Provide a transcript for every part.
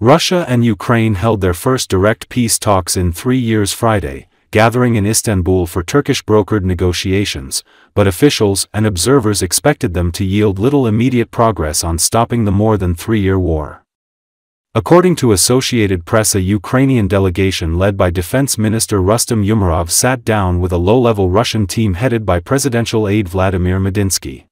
Russia and Ukraine held their first direct peace talks in 3 years Friday, gathering in Istanbul for Turkish-brokered negotiations, but officials and observers expected them to yield little immediate progress on stopping the more than 3-year war. According to Associated Press, a Ukrainian delegation led by Defense Minister Rustem Umerov sat down with a low-level Russian team headed by presidential aide Vladimir Medinsky.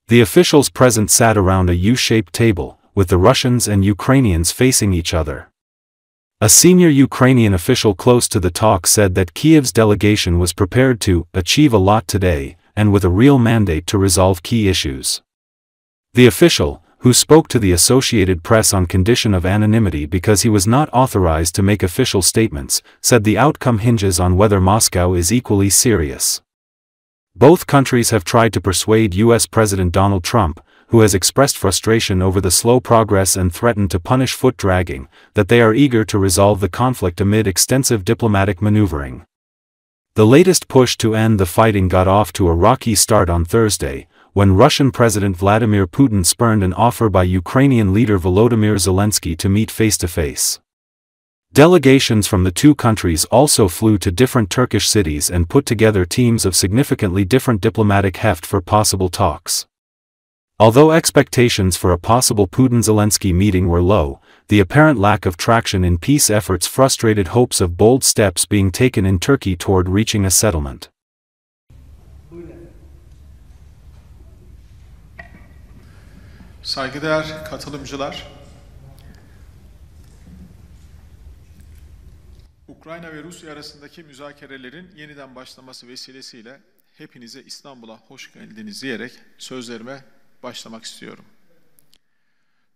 The officials present sat around a U-shaped table, with the Russians and Ukrainians facing each other. A senior Ukrainian official close to the talk said that Kiev's delegation was prepared to achieve a lot today, and with a real mandate to resolve key issues. The official, who spoke to the Associated Press on condition of anonymity because he was not authorized to make official statements, said the outcome hinges on whether Moscow is equally serious. Both countries have tried to persuade U.S. President Donald Trump, who has expressed frustration over the slow progress and threatened to punish foot-dragging, that they are eager to resolve the conflict amid extensive diplomatic maneuvering. The latest push to end the fighting got off to a rocky start on Thursday, when Russian President Vladimir Putin spurned an offer by Ukrainian leader Volodymyr Zelenskyy to meet face-to-face. Delegations from the two countries also flew to different Turkish cities and put together teams of significantly different diplomatic heft for possible talks. Although expectations for a possible Putin-Zelenskyy meeting were low, the apparent lack of traction in peace efforts frustrated hopes of bold steps being taken in Turkey toward reaching a settlement. Saygıdeğer katılımcılar, Ukrayna ve Rusya arasındaki müzakerelerin yeniden başlaması vesilesiyle hepinize İstanbul'a hoş geldiniz diyerek sözlerime başlamak istiyorum.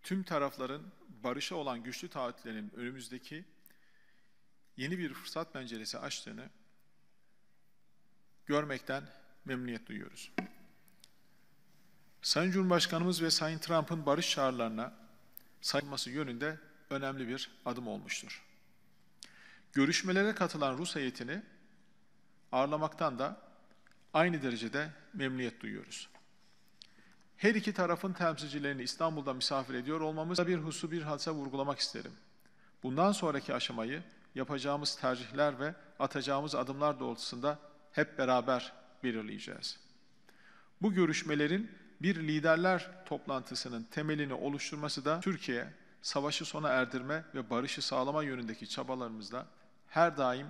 Tüm tarafların barışa olan güçlü taahhütlerinin önümüzdeki yeni bir fırsat penceresi açtığını görmekten memnuniyet duyuyoruz. Sayın Cumhurbaşkanımız ve Sayın Trump'ın barış çağrılarına sayılması yönünde önemli bir adım olmuştur. Görüşmelere katılan Rus heyetini ağırlamaktan da aynı derecede memnuniyet duyuyoruz. Her iki tarafın temsilcilerini İstanbul'da misafir ediyor olmamızda bir hususu bir hadise vurgulamak isterim. Bundan sonraki aşamayı yapacağımız tercihler ve atacağımız adımlar doğrultusunda hep beraber belirleyeceğiz. Bu görüşmelerin bir liderler toplantısının temelini oluşturması da Türkiye, savaşı sona erdirme ve barışı sağlama yönündeki çabalarımızda her daim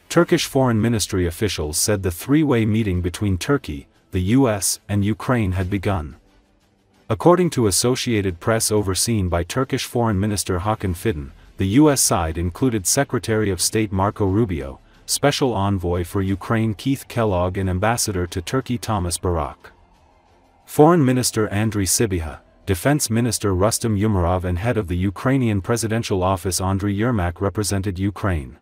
Turkish Foreign Ministry officials said the three-way meeting between Turkey, the U.S., and Ukraine had begun. According to Associated Press overseen by Turkish Foreign Minister Hakan Fidan, the U.S. side included Secretary of State Marco Rubio, Special Envoy for Ukraine Keith Kellogg and Ambassador to Turkey Thomas Barak. Foreign Minister Andriy Sybiha, Defense Minister Rustem Umerov and head of the Ukrainian Presidential Office Andriy Yermak represented Ukraine.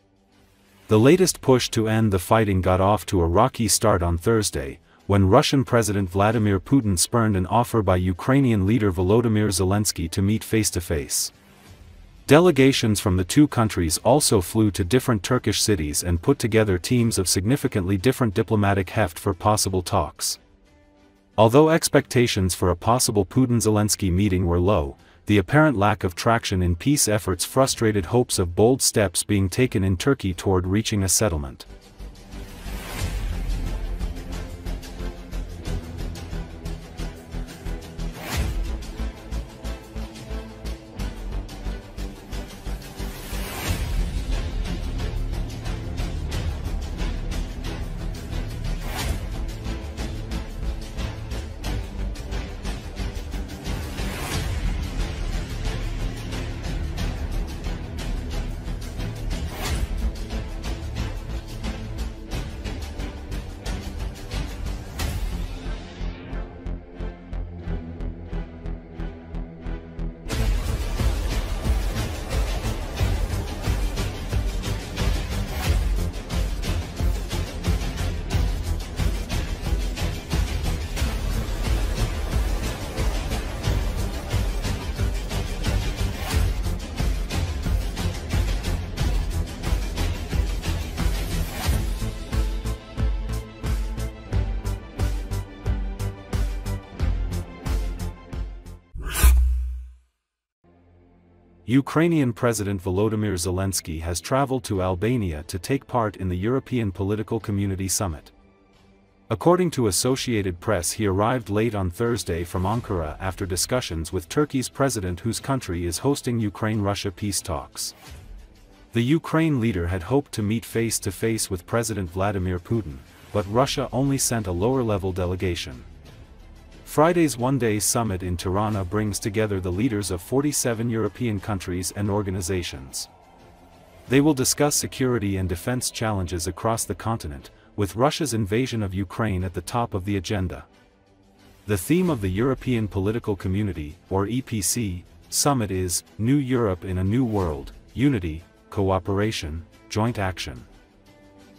The latest push to end the fighting got off to a rocky start on Thursday, when Russian President Vladimir Putin spurned an offer by Ukrainian leader Volodymyr Zelenskyy to meet face-to-face. Delegations from the two countries also flew to different Turkish cities and put together teams of significantly different diplomatic heft for possible talks. Although expectations for a possible Putin-Zelenskyy meeting were low, the apparent lack of traction in peace efforts frustrated hopes of bold steps being taken in Turkey toward reaching a settlement. Ukrainian President Volodymyr Zelenskyy has traveled to Albania to take part in the European Political Community Summit. According to Associated Press, he arrived late on Thursday from Ankara after discussions with Turkey's president, whose country is hosting Ukraine-Russia peace talks. The Ukraine leader had hoped to meet face-to-face with President Vladimir Putin, but Russia only sent a lower-level delegation. Friday's one-day summit in Tirana brings together the leaders of 47 European countries and organizations. They will discuss security and defense challenges across the continent, with Russia's invasion of Ukraine at the top of the agenda. The theme of the European Political Community, or EPC, summit is New Europe in a New World: Unity, Cooperation, Joint Action.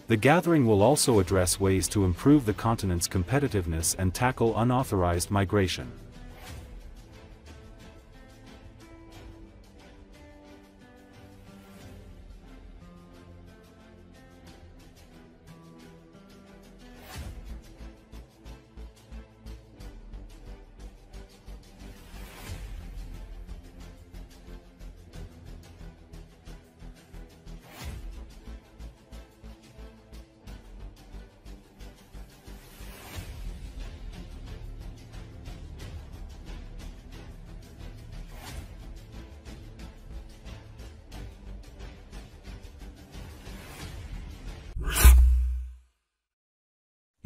The gathering will also address ways to improve the continent's competitiveness and tackle unauthorized migration.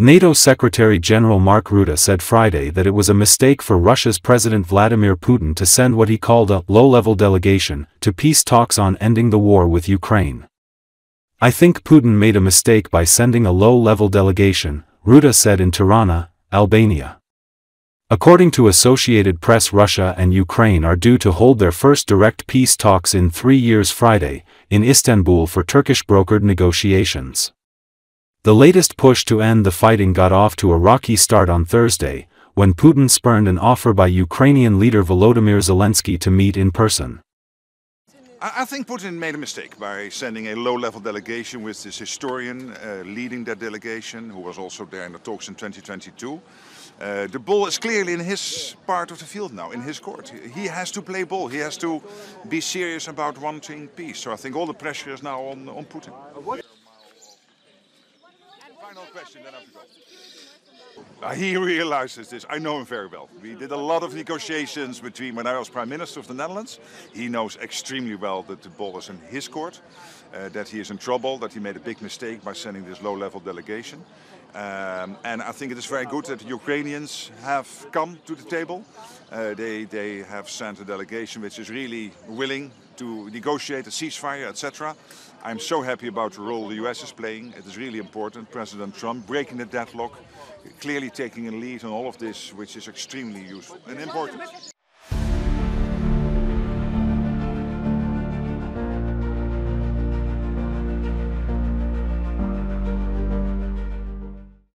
NATO Secretary-General Mark Rutte said Friday that it was a mistake for Russia's President Vladimir Putin to send what he called a low-level delegation to peace talks on ending the war with Ukraine. "I think Putin made a mistake by sending a low-level delegation," Rutte said in Tirana, Albania. According to Associated Press, Russia and Ukraine are due to hold their first direct peace talks in 3 years Friday, in Istanbul for Turkish-brokered negotiations. The latest push to end the fighting got off to a rocky start on Thursday, when Putin spurned an offer by Ukrainian leader Volodymyr Zelenskyy to meet in person. I think Putin made a mistake by sending a low-level delegation with this historian leading that delegation, who was also there in the talks in 2022. The ball is clearly in his part of the field now, in his court. He has to play ball. He has to be serious about wanting peace. So I think all the pressure is now on Putin. Final question, then I have to go. He realizes this. I know him very well. We did a lot of negotiations when I was Prime Minister of the Netherlands. He knows extremely well that the ball is in his court, that he is in trouble, that he made a big mistake by sending this low-level delegation. And I think it is very good that the Ukrainians have come to the table. They have sent a delegation which is really willing to negotiate a ceasefire, etc. I'm so happy about the role the US is playing. It is really important. President Trump breaking the deadlock, clearly taking a lead on all of this, which is extremely useful and important.